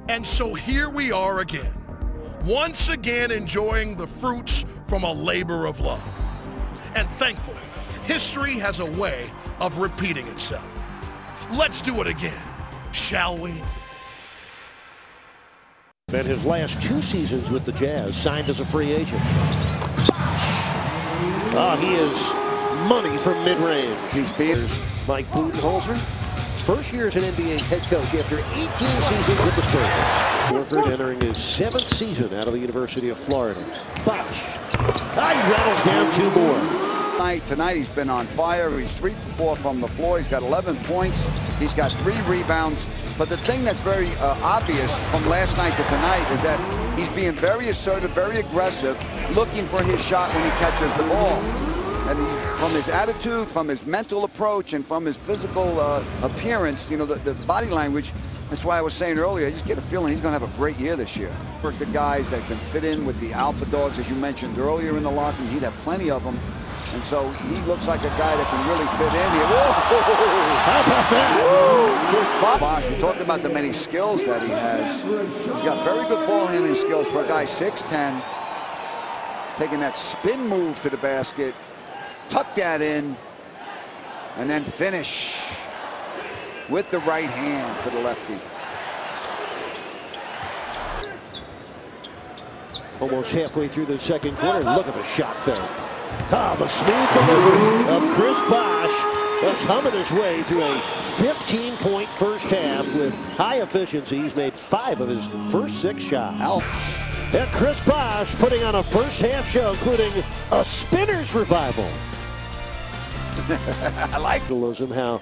And so here we are again, once again enjoying the fruits from a labor of love. And thankfully, history has a way of repeating itself. Let's do it again, shall we? And his last 2 seasons with the Jazz, signed as a free agent. Bosh! He is money from mid-range. He's being Mike Budenholzer, first year as an NBA head coach after 18 seasons with the Spurs. Horford entering his 7th season out of the University of Florida. Bosh! He rattles down 2 more. Tonight he's been on fire. He's 3 for 4 from the floor. He's got 11 points. He's got 3 rebounds. But the thing that's very obvious from last night to tonight is that he's being very assertive, very aggressive, looking for his shot when he catches the ball. And from his attitude, from his mental approach, and from his physical appearance, you know, the body language, that's why I was saying earlier, I just get a feeling he's going to have a great year this year. Work the guys that can fit in with the alpha dogs, as you mentioned earlier in the locker room. He'd have plenty of them. And so he looks like a guy that can really fit in here. Whoa! How about that? Chris Bosh, we talked about the many skills that he has. He's got very good ball handling skills for a guy 6'10". Taking that spin move to the basket, tuck that in, and then finish with the right hand for the left feet. Almost halfway through the second quarter. Look at the shot fake. The smooth delivery of Chris Bosh. That's humming his way through a 15-point first half with high efficiency. He's made 5 of his first 6 shots. And Chris Bosh putting on a first half show, including a spinner's revival. I like how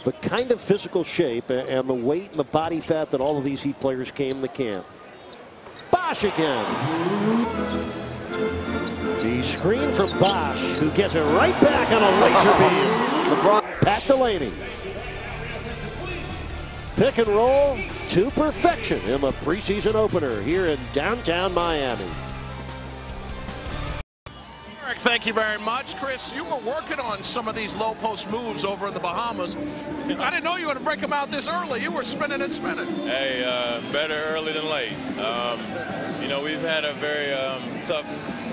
the kind of physical shape and the weight and the body fat that all of these Heat players came to camp. Bosh again. The screen from Bosh, who gets it right back on a laser beam. LeBron. Pat Delaney. Pick and roll to perfection in the preseason opener here in downtown Miami. Eric, thank you very much. Chris, you were working on some of these low post moves over in the Bahamas. I didn't know you were going to break them out this early. You were spinning and spinning. Hey, better early than late. You know, we've had a very tough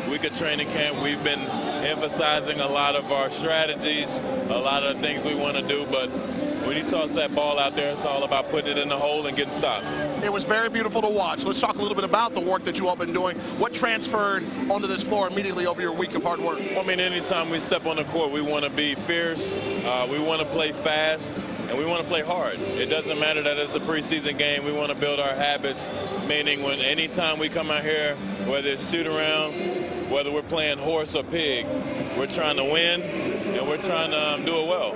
week of training camp. We've been emphasizing a lot of our strategies, a lot of things we want to do, but when you toss that ball out there, it's all about putting it in the hole and getting stops. It was very beautiful to watch. Let's talk a little bit about the work that you all been doing. What transferred onto this floor immediately over your week of hard work? I mean, anytime we step on the court, we want to be fierce, we want to play fast, and we want to play hard. It doesn't matter that it's a preseason game. We want to build our habits, meaning when anytime we come out here, whether it's shoot around, whether we're playing horse or pig, we're trying to win, and we're trying to do it well.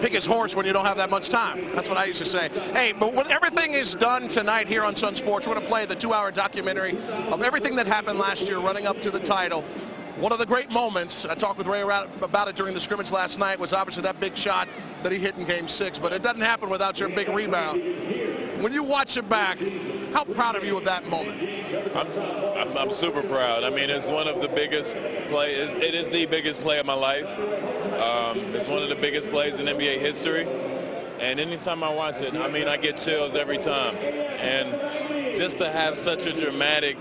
Pig is horse when you don't have that much time. That's what I used to say. Hey, but when everything is done tonight here on Sun Sports, we're going to play the 2-hour documentary of everything that happened last year running up to the title. One of the great moments, I talked with Ray about it during the scrimmage last night, was obviously that big shot that he hit in Game 6, but it doesn't happen without your big rebound. When you watch it back, how proud are you of that moment? I'm super proud. I mean, it's one of the biggest plays. It is the biggest play of my life. It's one of the biggest plays in NBA history. And anytime I watch it, I mean, I get chills every time. And just to have such a dramatic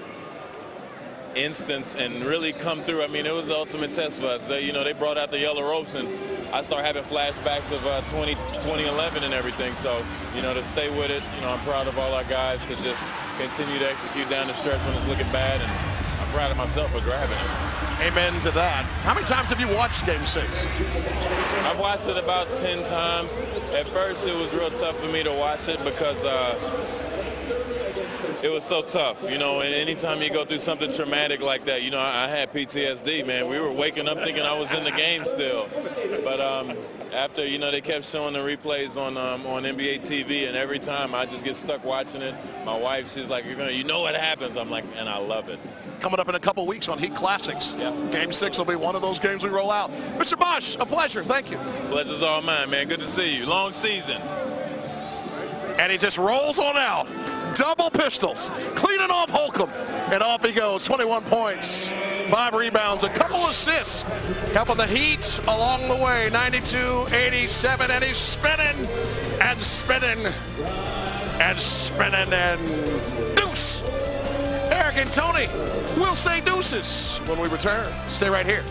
instance and really come through, I mean, it was the ultimate test for us. You know, they brought out the yellow ropes, and I start having flashbacks of 2011 and everything. So, you know, to stay with it, you know, I'm proud of all our guys to just continue to execute down the stretch when it's looking bad, and I'm proud of myself for grabbing it. Amen to that. How many times have you watched Game 6? I've watched it about 10 times. At first, it was real tough for me to watch it because it was so tough, you know, and anytime you go through something traumatic like that, you know, I had PTSD, man. We were waking up thinking I was in the game still. But after, you know, they kept showing the replays on NBA TV, and every time I just get stuck watching it. My wife, she's like, you know what happens? I'm like, and I love it. Coming up in a couple weeks on Heat Classics. Yep. Game 6 will be one of those games we roll out. Mr. Bosh, a pleasure. Thank you. Pleasure's all mine, man. Good to see you. Long season. And he just rolls on out. Double pistols. Cleaning off Holcomb. And off he goes. 21 points. 5 rebounds. A couple assists. Helping the Heat along the way. 92-87. And he's spinning and spinning. and spinning and deuce. Eric and Tony will say deuces when we return. Stay right here.